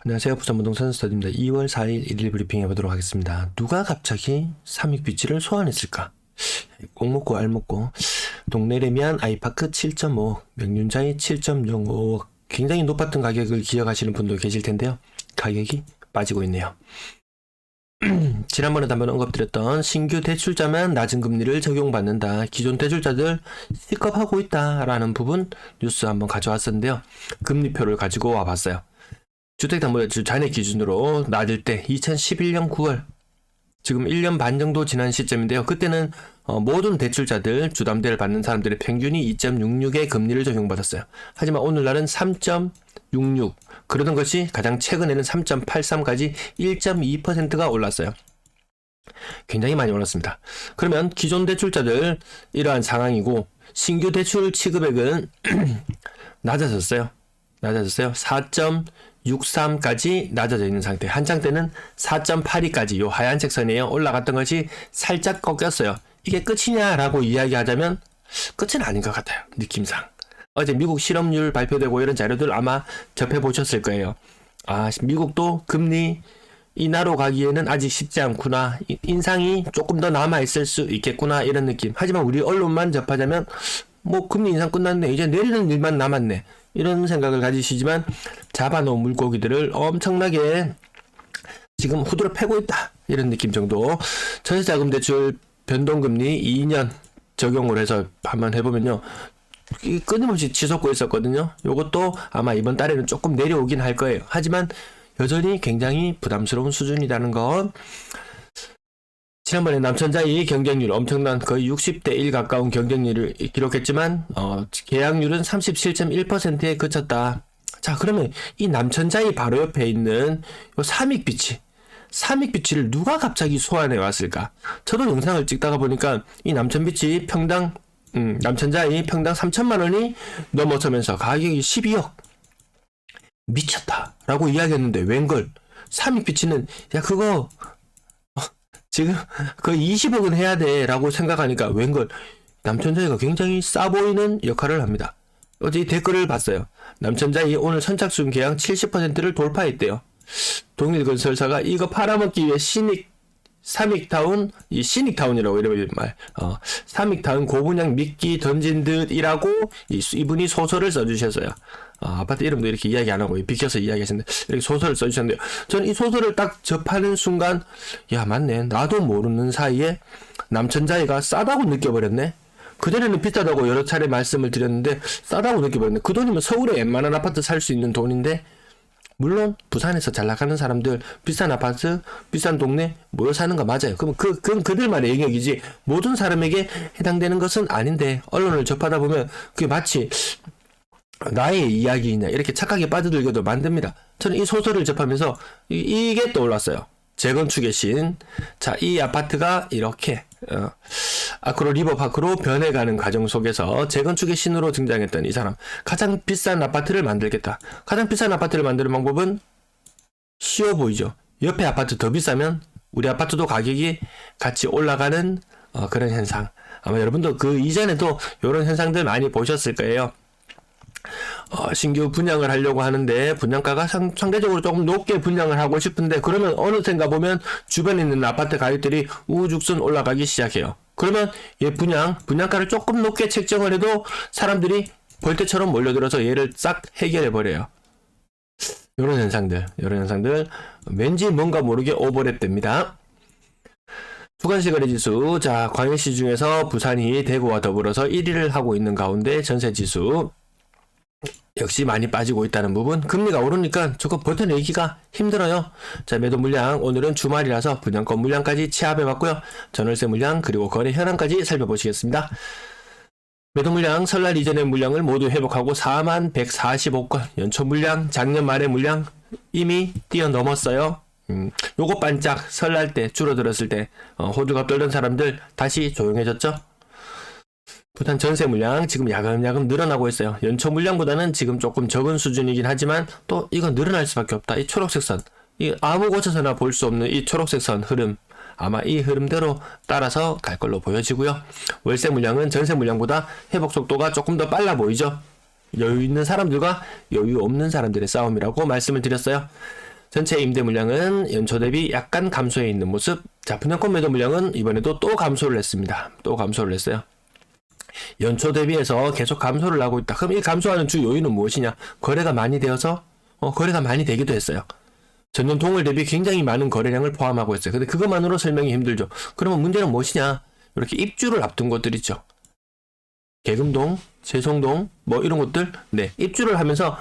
안녕하세요. 부산부동산 스터디입니다. 2월 4일 1일 브리핑 해보도록 하겠습니다. 누가 갑자기 삼익비치를 소환했을까? 꼭 먹고 알 먹고 동네 레미안 아이파크 7.5, 명륜자이 7.05 굉장히 높았던 가격을 기억하시는 분도 계실 텐데요. 가격이 빠지고 있네요. 지난번에 한번 언급드렸던 신규 대출자만 낮은 금리를 적용받는다. 기존 대출자들 C컵하고 있다라는 부분 뉴스 한번 가져왔었는데요. 금리표를 가지고 와봤어요. 주택담보대출 잔액 기준으로 낮을 때 2011년 9월 지금 1년 반 정도 지난 시점인데요. 그때는 모든 대출자들 주담대를 받는 사람들의 평균이 2.66의 금리를 적용받았어요. 하지만 오늘날은 3.66 그러던 것이 가장 최근에는 3.83까지 1.2%가 올랐어요. 굉장히 많이 올랐습니다. 그러면 기존 대출자들 이러한 상황이고 신규 대출 취급액은 낮아졌어요. 4.63까지 낮아져 있는 상태. 한창 때는 4.82까지 요 하얀색 선이에요. 올라갔던 것이 살짝 꺾였어요. 이게 끝이냐라고 이야기하자면 끝은 아닌 것 같아요. 느낌상. 어제 미국 실업률 발표되고 이런 자료들 아마 접해보셨을 거예요. 미국도 금리 인하로 가기에는 아직 쉽지 않구나. 인상이 조금 더 남아있을 수 있겠구나. 이런 느낌. 하지만 우리 언론만 접하자면 금리 인상 끝났네. 이제 내리는 일만 남았네. 이런 생각을 가지시지만 잡아놓은 물고기들을 엄청나게 지금 후드로 패고 있다. 이런 느낌 정도. 전세자금 대출 변동금리 2년 적용을 해서 한번 해보면요. 끊임없이 치솟고 있었거든요. 요것도 아마 이번 달에는 조금 내려오긴 할 거예요. 하지만 여전히 굉장히 부담스러운 수준이라는 건 지난번에 남천자이 경쟁률 엄청난 거의 60대 1 가까운 경쟁률을 기록했지만 계약률은 37.1%에 그쳤다. 자, 그러면 이 남천자이 바로 옆에 있는 요 삼익비치를 누가 갑자기 소환해 왔을까? 저도 영상을 찍다가 보니까 이 남천비치 평당 남천자이 평당 3천만 원이 넘어서면서 가격이 12억 미쳤다 라고 이야기했는데 웬걸 삼익비치는 야 그거 지금 거의 20억은 해야 돼 라고 생각하니까 웬걸 남천자이가 굉장히 싸 보이는 역할을 합니다. 어제 댓글을 봤어요. 남천자이 오늘 선착순 계약 70%를 돌파했대요. 동일건설사가 이거 팔아먹기 위해 삼익타운, 이 시닉타운이라고 이러면 삼익타운 고분양 미끼 던진 듯이라고 이분이 소설을 써주셨어요. 아파트 이름도 이렇게 이야기 안 하고 비켜서 이야기하셨는데 이렇게 소설을 써주셨는데요. 저는 이 소설을 딱 접하는 순간 야 맞네. 나도 모르는 사이에 남천자이가 싸다고 느껴버렸네. 그전에는 비싸다고 여러 차례 말씀을 드렸는데 싸다고 느껴버렸네. 그 돈이면 서울에 웬만한 아파트 살 수 있는 돈인데 물론 부산에서 잘 나가는 사람들 비싼 아파트 비싼 동네 모여 사는 거 맞아요. 그럼 그건 그들만의 영역이지 모든 사람에게 해당되는 것은 아닌데 언론을 접하다 보면 그게 마치 나의 이야기냐 이렇게 착하게 빠져들게도 만듭니다. 저는 이 소설을 접하면서 이게 떠올랐어요. 재건축의 신. 자, 이 아파트가 이렇게 아크로 리버파크로 변해가는 과정 속에서 재건축의 신으로 등장했던 이 사람. 가장 비싼 아파트를 만들겠다. 가장 비싼 아파트를 만드는 방법은 쉬워 보이죠. 옆에 아파트 더 비싸면 우리 아파트도 가격이 같이 올라가는 그런 현상. 아마 여러분도 그 이전에도 이런 현상들 많이 보셨을 거예요. 신규 분양을 하려고 하는데 분양가가 상대적으로 조금 높게 분양을 하고 싶은데 그러면 어느샌가 보면 주변에 있는 아파트 가격들이 우후죽순 올라가기 시작해요. 그러면 분양가를 조금 높게 책정을 해도 사람들이 벌떼처럼 몰려들어서 얘를 싹 해결해 버려요. 이런 현상들 왠지 뭔가 모르게 오버랩 됩니다. 주간시 거래지수. 자, 광역시 중에서 부산이 대구와 더불어서 1위를 하고 있는 가운데 전세지수 역시 많이 빠지고 있다는 부분. 금리가 오르니까 조금 버텨내기가 힘들어요. 자, 매도 물량 오늘은 주말이라서 분양권 물량까지 취합해봤고요. 전월세 물량 그리고 거래 현황까지 살펴보시겠습니다. 매도 물량 설날 이전의 물량을 모두 회복하고 4145건 연초 물량 작년 말의 물량 이미 뛰어넘었어요. 요거 반짝 설날 때 줄어들었을 때 호들갑 떨던 사람들 다시 조용해졌죠. 부산 전세 물량 지금 야금야금 늘어나고 있어요. 연초 물량보다는 지금 조금 적은 수준이긴 하지만 또 이건 늘어날 수밖에 없다. 이 초록색 선, 이 아무 곳에서나 볼 수 없는 이 초록색 선 흐름, 아마 이 흐름대로 따라서 갈 걸로 보여지고요. 월세 물량은 전세 물량보다 회복 속도가 조금 더 빨라 보이죠. 여유 있는 사람들과 여유 없는 사람들의 싸움이라고 말씀을 드렸어요. 전체 임대 물량은 연초 대비 약간 감소해 있는 모습. 자, 분양권 매도 물량은 이번에도 또 감소를 했습니다. 또 감소를 했어요. 연초 대비해서 계속 감소를 하고 있다. 그럼 이 감소하는 주 요인은 무엇이냐? 거래가 많이 되어서 거래가 많이 되기도 했어요. 전년 동월 대비 굉장히 많은 거래량을 포함하고 있어요. 근데 그것만으로 설명이 힘들죠. 그러면 문제는 무엇이냐? 이렇게 입주를 앞둔 것들 있죠. 계금동, 세송동 뭐 이런 것들, 네, 입주를 하면서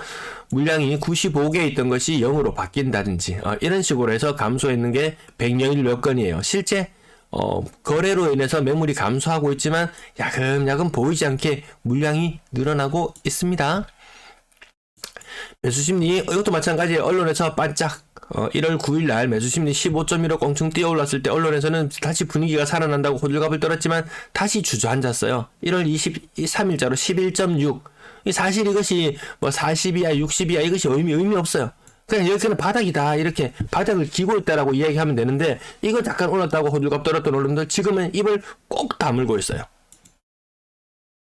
물량이 95개 있던 것이 0으로 바뀐다든지 이런 식으로 해서 감소했는 게 100여일 몇 건이에요. 실제 거래로 인해서 매물이 감소하고 있지만 야금야금 보이지 않게 물량이 늘어나고 있습니다. 매수심리 이것도 마찬가지예요. 언론에서 반짝 1월 9일 날 매수심리 15.1억 껑충 뛰어올랐을 때 언론에서는 다시 분위기가 살아난다고 호들갑을 떨었지만 다시 주저앉았어요. 1월 23일자로 11.6. 사실 이것이 뭐 40이야 60이야 이것이 의미 없어요. 그냥 여기는 바닥이다 이렇게 바닥을 기고 있다라고 이야기하면 되는데 이거 잠깐 올랐다고 호들갑 떨었던 언론들 지금은 입을 꼭 다물고 있어요.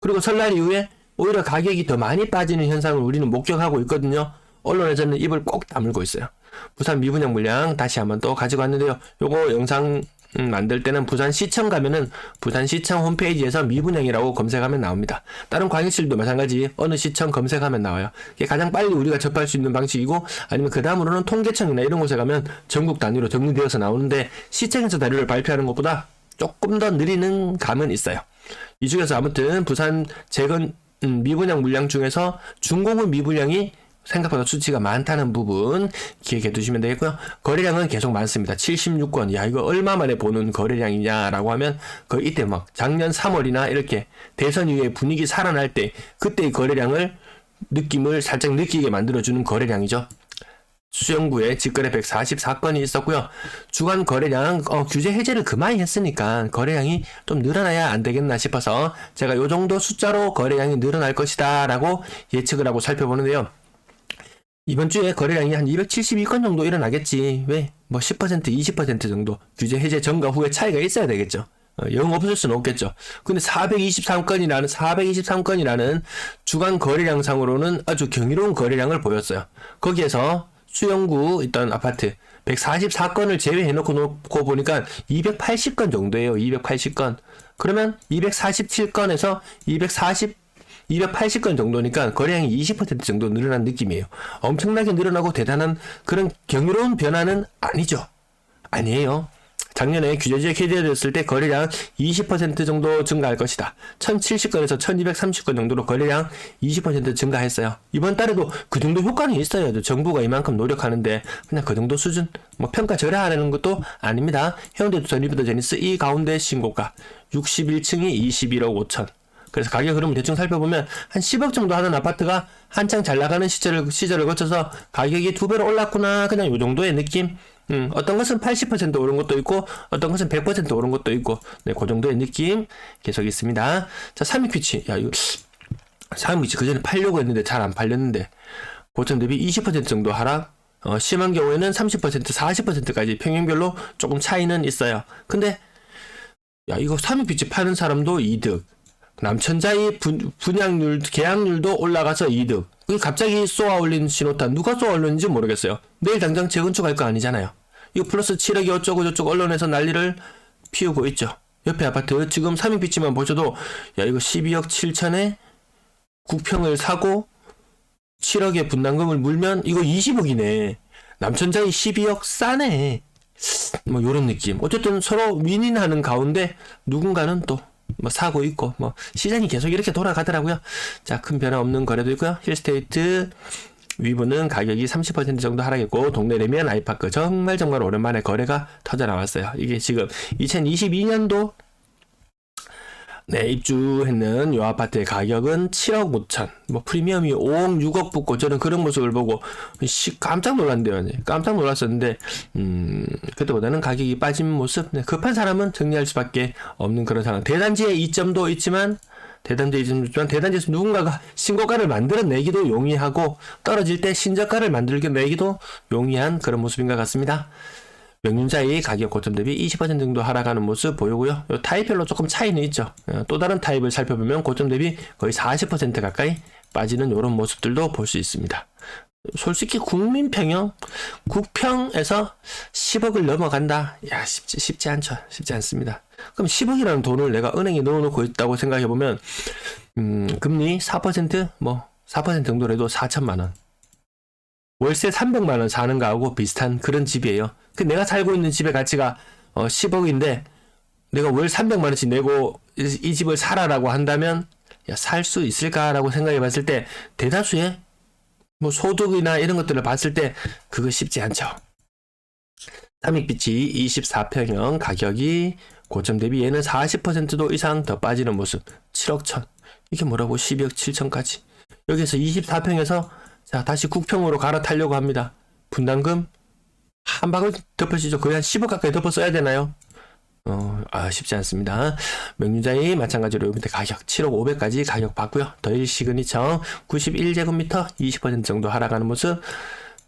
그리고 설날 이후에 오히려 가격이 더 많이 빠지는 현상을 우리는 목격하고 있거든요. 언론에서는 입을 꼭 다물고 있어요. 부산 미분양 물량 다시 한번 또 가지고 왔는데요. 요거 영상 만들 때는 부산시청 가면은 부산시청 홈페이지에서 미분양이라고 검색하면 나옵니다. 다른 광역시도 마찬가지 어느 시청 검색하면 나와요. 이게 가장 빨리 우리가 접할 수 있는 방식이고 아니면 그 다음으로는 통계청이나 이런 곳에 가면 전국 단위로 정리되어서 나오는데 시청에서 자료를 발표하는 것보다 조금 더 느리는 감은 있어요. 이 중에서 아무튼 부산 재건 미분양 물량 중에서 중공업 미분양이 생각보다 수치가 많다는 부분 기억해 두시면 되겠고요. 거래량은 계속 많습니다. 76건. 야, 이거 얼마 만에 보는 거래량이냐라고 하면 거의 이때 막 작년 3월이나 이렇게 대선 이후에 분위기 살아날 때 그때의 거래량을 느낌을 살짝 느끼게 만들어주는 거래량이죠. 수영구에 직거래 144건이 있었고요. 주간 거래량 규제 해제를 그만히 했으니까 거래량이 좀 늘어나야 안 되겠나 싶어서 제가 요 정도 숫자로 거래량이 늘어날 것이다 라고 예측을 하고 살펴보는데요. 이번 주에 거래량이 한 272건 정도 일어나겠지. 왜? 뭐 10%, 20% 정도 규제 해제 전과 후에 차이가 있어야 되겠죠. 영 없을 수는 없겠죠. 근데 423건이라는 주간 거래량상으로는 아주 경이로운 거래량을 보였어요. 거기에서 수영구 있던 아파트 144건을 제외해놓고 보니까 280건 정도예요. 280건. 그러면 247건에서 280건 정도니까 거래량이 20% 정도 늘어난 느낌이에요. 엄청나게 늘어나고 대단한 그런 경이로운 변화는 아니죠. 아니에요. 작년에 규제지역 해제되었을 때 거래량 20% 정도 증가할 것이다. 1070건에서 1230건 정도로 거래량 20% 증가했어요. 이번 달에도 그 정도 효과는 있어요. 정부가 이만큼 노력하는데 그냥 그 정도 수준 뭐 평가절하하는 것도 아닙니다. 해운대 두산 리버더 제니스 이 가운데 신고가 61층이 21억 5천. 그래서 가격 흐름을 대충 살펴보면 한 10억 정도 하는 아파트가 한창 잘 나가는 시절을 거쳐서 가격이 2배로 올랐구나 그냥 요 정도의 느낌. 어떤 것은 80% 오른 것도 있고 어떤 것은 100% 오른 것도 있고 네, 그 정도의 느낌 계속 있습니다. 자, 3위 퀴치. 야, 이거 3위 퀴치 그전에 팔려고 했는데 잘 안 팔렸는데 고점 대비 20% 정도 하락. 심한 경우에는 30%, 40%까지 평균별로 조금 차이는 있어요. 근데 야, 이거 3위 퀴치 파는 사람도 이득. 남천자의 분양률, 계약률도 올라가서 이득. 갑자기 쏘아 올린 신호탄 누가 쏘아 올렸는지 모르겠어요. 내일 당장 재건축할 거 아니잖아요. 이거 플러스 7억이 어쩌고 저쩌고 언론에서 난리를 피우고 있죠. 옆에 아파트 지금 3인 피치만 보셔도 야 이거 12억 7천에 9평을 사고 7억의 분담금을 물면 이거 20억이네. 남천자의 12억 싸네. 뭐 요런 느낌. 어쨌든 서로 윈윈하는 가운데 누군가는 또 뭐 사고 있고 뭐 시장이 계속 이렇게 돌아가더라고요. 자, 큰 변화 없는 거래도 있고요. 힐스테이트 위브는 가격이 30% 정도 하락했고 동네 레미안 아이파크 정말 오랜만에 거래가 터져 나왔어요. 이게 지금 2022년도 네, 입주했는 이 아파트의 가격은 7억 5천, 뭐 프리미엄이 5억 6억 붙고 저는 그런 모습을 보고 깜짝 놀랐는데요. 깜짝 놀랐었는데 그때보다는 가격이 빠진 모습. 네, 급한 사람은 정리할 수밖에 없는 그런 상황. 대단지의 이점도 있지만 대단지에서 누군가가 신고가를 만들어내기도 용이하고 떨어질 때 신저가를 만들어내기도 용이한 그런 모습인 것 같습니다. 명륜자의 가격 고점 대비 20% 정도 하락하는 모습 보이고요. 요 타입별로 조금 차이는 있죠. 또 다른 타입을 살펴보면 고점 대비 거의 40% 가까이 빠지는 이런 모습들도 볼 수 있습니다. 솔직히 국민평형, 국평에서 10억을 넘어간다. 야, 쉽지 않죠. 쉽지 않습니다. 그럼 10억이라는 돈을 내가 은행에 넣어놓고 있다고 생각해보면, 금리 4%, 4% 정도라도 4천만원. 월세 300만원 사는 거하고 비슷한 그런 집이에요. 내가 살고 있는 집의 가치가 10억인데, 내가 월 300만원씩 내고 이 집을 사라라고 한다면, 살 수 있을까라고 생각해 봤을 때, 대다수의 소득이나 이런 것들을 봤을 때 그거 쉽지 않죠. 삼익빛이 24평형 가격이 고점 대비 얘는 40%도 이상 더 빠지는 모습. 7억 1천. 이게 뭐라고 12억 7천까지. 여기서 24평에서 자 다시 국평으로 갈아타려고 합니다. 분담금 한 방울 덮어지죠. 거의 한 10억 가까이 덮어 써야 되나요? 쉽지 않습니다. 명륜자이 마찬가지로 밑에 가격 7억 500까지 가격 봤고요. 더일 시그니처 91제곱미터 20% 정도 하락하는 모습.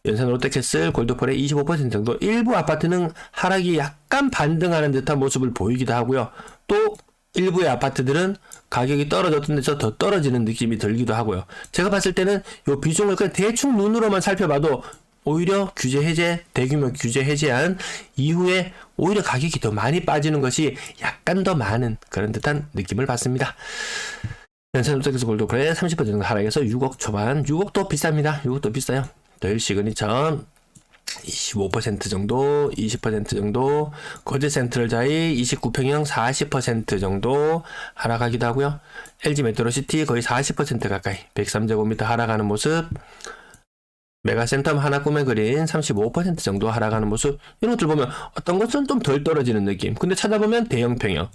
연산 롯데캐슬 골드폴의 25% 정도. 일부 아파트는 하락이 약간 반등하는 듯한 모습을 보이기도 하고요. 또 일부의 아파트들은 가격이 떨어졌던 데서 더 떨어지는 느낌이 들기도 하고요. 제가 봤을 때는 이 비중을 그냥 대충 눈으로만 살펴봐도 오히려 규제 해제, 대규모 규제 해제한 이후에 오히려 가격이 더 많이 빠지는 것이 약간 더 많은 그런 듯한 느낌을 받습니다. 연산 롯데캐슬 골드폴의 30% 정도 하락해서 6억 초반. 6억도 비쌉니다. 6억도 비싸요. 더일 시그니처 25% 정도, 20% 정도, 거제 센트럴자이 29평형 40% 정도 하락하기도 하고요. LG 메트로시티 거의 40% 가까이 103제곱미터 하락하는 모습. 메가센텀 하나 꿈의 그린 35% 정도 하락하는 모습. 이런 것들 보면 어떤 것은 좀 덜 떨어지는 느낌. 근데 찾아보면 대형평형.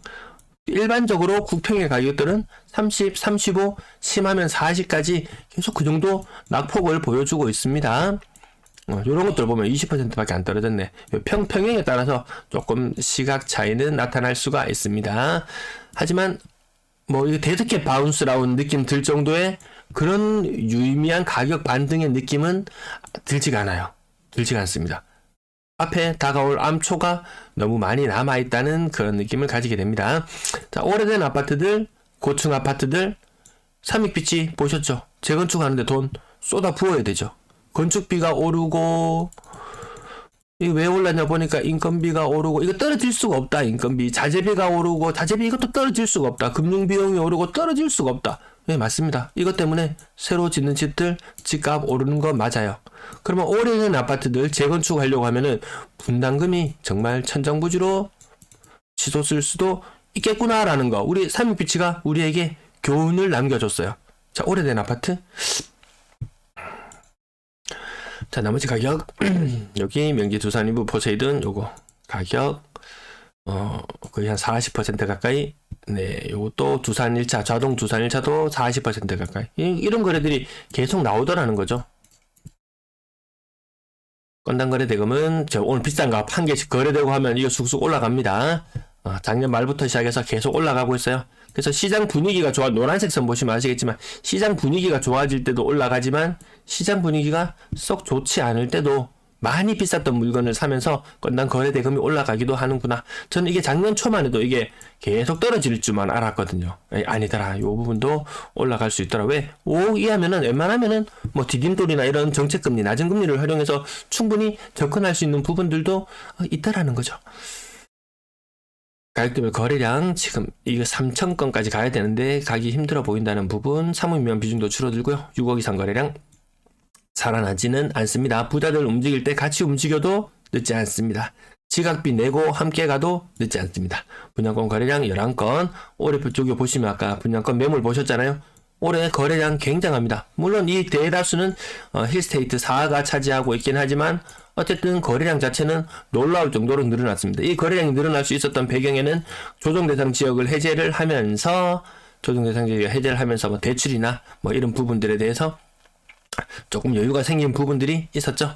일반적으로 국평의 가격들은 30, 35, 심하면 40까지 계속 그 정도 낙폭을 보여주고 있습니다. 이런 것들 보면 20%밖에 안 떨어졌네. 평형에 따라서 조금 시각 차이는 나타날 수가 있습니다. 하지만 이게 대득해 바운스라운 느낌 들 정도의 그런 유의미한 가격 반등의 느낌은 들지가 않아요. 들지가 않습니다. 앞에 다가올 암초가 너무 많이 남아있다는 그런 느낌을 가지게 됩니다. 자, 오래된 아파트들, 고층 아파트들, 삼익빛이 보셨죠? 재건축하는데 돈 쏟아 부어야 되죠. 건축비가 오르고, 이게 왜 올랐냐 보니까 인건비가 오르고, 이거 떨어질 수가 없다. 인건비, 자재비가 오르고, 자재비 이것도 떨어질 수가 없다. 금융비용이 오르고 떨어질 수가 없다. 네, 맞습니다. 이것 때문에 새로 짓는 집들 집값 오르는 거 맞아요. 그러면 오래된 아파트들 재건축하려고 하면은 분담금이 정말 천정부지로 치솟을 수도 있겠구나라는 거. 우리 삼익빛이가 우리에게 교훈을 남겨줬어요. 자, 오래된 아파트. 자, 나머지 가격. 여기 명지 두산일부 포세이든 요거 가격 거의 한 40% 가까이. 네, 요것도 두산 1차, 좌동 두산 1차도 40% 가까이. 이런 거래들이 계속 나오더라는 거죠. 건당 거래 대금은 오늘 비싼 값 한 개씩 거래되고 하면 이거 쑥쑥 올라갑니다. 작년 말부터 시작해서 계속 올라가고 있어요. 그래서 시장 분위기가 노란색 선 보시면 아시겠지만 시장 분위기가 좋아질 때도 올라가지만 시장 분위기가 썩 좋지 않을 때도 많이 비쌌던 물건을 사면서 건당 거래 대금이 올라가기도 하는구나. 저는 이게 작년 초만 해도 이게 계속 떨어질 줄만 알았거든요. 아니더라. 이 부분도 올라갈 수 있더라. 왜? 5억 이하면은 웬만하면은 디딤돌이나 이런 정책금리, 낮은 금리를 활용해서 충분히 접근할 수 있는 부분들도 있더라는 거죠. 가격대별 거래량 지금 이거 3,000건까지 가야 되는데 가기 힘들어 보인다는 부분. 사무미만 비중도 줄어들고요. 6억 이상 거래량 살아나지는 않습니다. 부자들 움직일 때 같이 움직여도 늦지 않습니다. 지각비 내고 함께 가도 늦지 않습니다. 분양권 거래량 11건. 올해 쪽에 보시면 아까 분양권 매물 보셨잖아요. 올해 거래량 굉장합니다. 물론 이 대다수는 힐스테이트 4가 차지하고 있긴 하지만 어쨌든 거래량 자체는 놀라울 정도로 늘어났습니다. 이 거래량이 늘어날 수 있었던 배경에는 조정대상 지역을 해제를 하면서 대출이나 이런 부분들에 대해서 조금 여유가 생긴 부분들이 있었죠.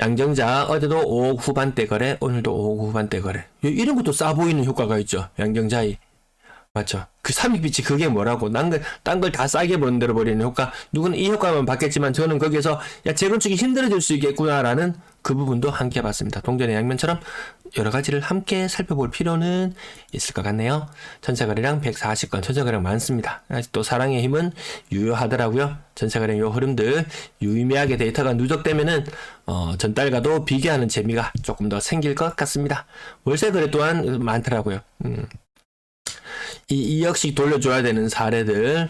양정자 어제도 5억 후반대 거래, 오늘도 5억 후반대 거래. 이런 것도 싸 보이는 효과가 있죠. 양정자이 맞죠? 그 삼익빛이 그게 뭐라고 딴 걸 다 싸게 만들어 버리는 효과. 누구는 이 효과만 받겠지만 저는 거기에서 재건축이 힘들어질 수 있겠구나라는 그 부분도 함께 봤습니다. 동전의 양면처럼 여러 가지를 함께 살펴볼 필요는 있을 것 같네요. 전세거래량 140건, 전세거래량 많습니다. 아직도 사랑의 힘은 유효하더라고요. 전세거래량 요 흐름들 유의미하게 데이터가 누적되면은 전달과도 비교하는 재미가 조금 더 생길 것 같습니다. 월세거래 또한 많더라고요. 이 2억씩 돌려줘야 되는 사례들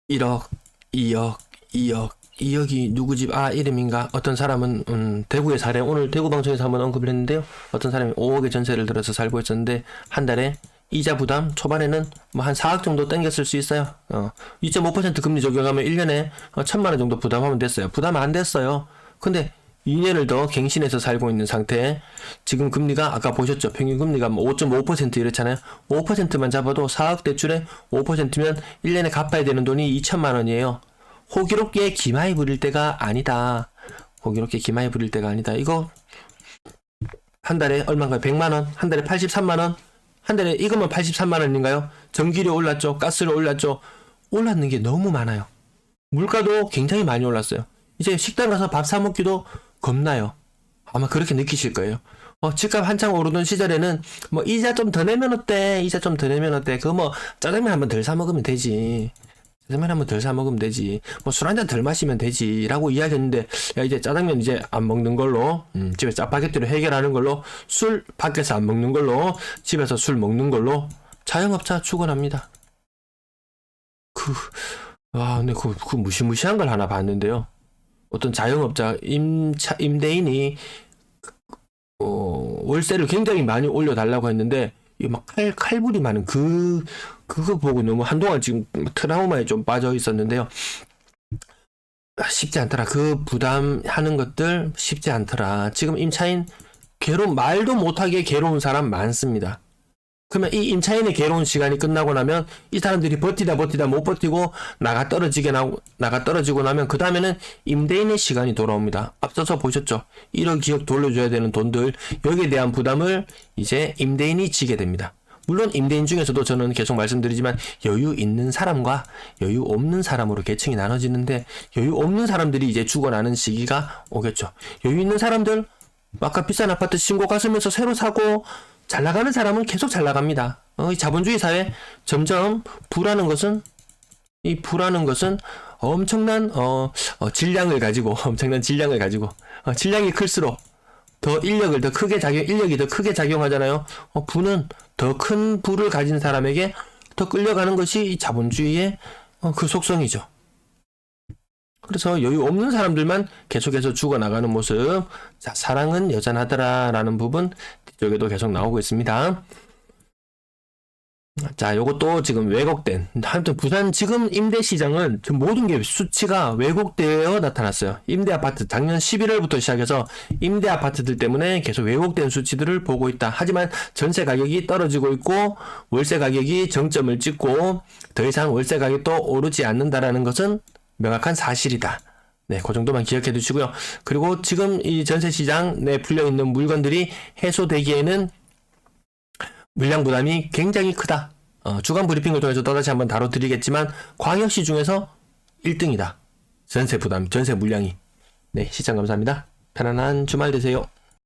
1억, 2억, 2억, 2억이 누구 집 이름인가? 어떤 사람은 대구의 사례, 오늘 대구 방송에서 한번 언급을 했는데요. 어떤 사람이 5억의 전세를 들어서 살고 있었는데 한 달에 이자 부담 초반에는 뭐 한 4억 정도 땡겼을 수 있어요. 2.5% 금리 적용하면 1년에 1,000만 원 정도 부담하면 됐어요. 부담 안 됐어요. 근데 2년을 더 갱신해서 살고 있는 상태에 지금 금리가 아까 보셨죠? 평균 금리가 5.5% 이렇잖아요. 5%만 잡아도 4억 대출에 5%면 1년에 갚아야 되는 돈이 2천만 원이에요. 호기롭게 기마이 부릴 때가 아니다. 호기롭게 기마이 부릴 때가 아니다. 이거 한 달에 얼마인가요? 100만 원? 한 달에 83만 원? 한 달에 이거면 83만 원인가요? 전기료 올랐죠? 가스료 올랐죠? 올랐는 게 너무 많아요. 물가도 굉장히 많이 올랐어요. 이제 식당 가서 밥 사 먹기도 겁나요. 아마 그렇게 느끼실 거예요. 집값 한창 오르던 시절에는 뭐 이자 좀 더 내면 어때? 이자 좀 더 내면 어때? 그거 뭐 짜장면 한번 덜 사 먹으면 되지. 짜장면 한번 덜 사 먹으면 되지. 뭐 술 한 잔 덜 마시면 되지. 라고 이야기했는데, 야, 이제 짜장면 이제 안 먹는 걸로, 집에 짜파게티로 해결하는 걸로, 술 밖에서 안 먹는 걸로, 집에서 술 먹는 걸로, 자영업자 축원합니다. 근데 그 무시무시한 걸 하나 봤는데요. 어떤 자영업자, 임대인이, 월세를 굉장히 많이 올려달라고 했는데, 이 막 칼불이 많은 그거 보고 너무 한동안 지금 트라우마에 좀 빠져 있었는데요. 쉽지 않더라. 그 부담하는 것들 쉽지 않더라. 지금 임차인 말도 못하게 괴로운 사람 많습니다. 그러면 이 임차인의 괴로운 시간이 끝나고 나면 이 사람들이 버티다 못 버티고 나가 떨어지고 나면 그 다음에는 임대인의 시간이 돌아옵니다. 앞서서 보셨죠? 1억 2억 돌려줘야 되는 돈들, 여기에 대한 부담을 이제 임대인이 지게 됩니다. 물론 임대인 중에서도 저는 계속 말씀드리지만 여유 있는 사람과 여유 없는 사람으로 계층이 나눠지는데, 여유 없는 사람들이 이제 죽어나는 시기가 오겠죠. 여유 있는 사람들, 아까 비싼 아파트 신고 갔으면서 새로 사고 잘 나가는 사람은 계속 잘 나갑니다. 이 자본주의 사회 점점 불하는 것은 엄청난 질량을 가지고 질량이 클수록 인력이 더 크게 작용하잖아요. 부는 더 큰 부를 가진 사람에게 더 끌려가는 것이 이 자본주의의 그 속성이죠. 그래서 여유 없는 사람들만 계속해서 죽어나가는 모습. 자, 사랑은 여전하더라 라는 부분 뒤쪽에도 계속 나오고 있습니다. 자, 요것도 지금 왜곡된, 하여튼 부산 지금 임대시장은 지금 모든 게 수치가 왜곡되어 나타났어요. 임대아파트 작년 11월부터 시작해서 임대아파트들 때문에 계속 왜곡된 수치들을 보고 있다. 하지만 전세 가격이 떨어지고 있고 월세 가격이 정점을 찍고 더 이상 월세 가격도 오르지 않는다라는 것은 명확한 사실이다. 네, 그 정도만 기억해 두시고요. 그리고 지금 이 전세 시장 내에 풀려 있는 물건들이 해소되기에는 물량 부담이 굉장히 크다. 주간 브리핑을 통해서 또다시 한번 다뤄드리겠지만 광역시 중에서 1등이다. 전세 부담, 전세 물량이. 네, 시청 감사합니다. 편안한 주말 되세요.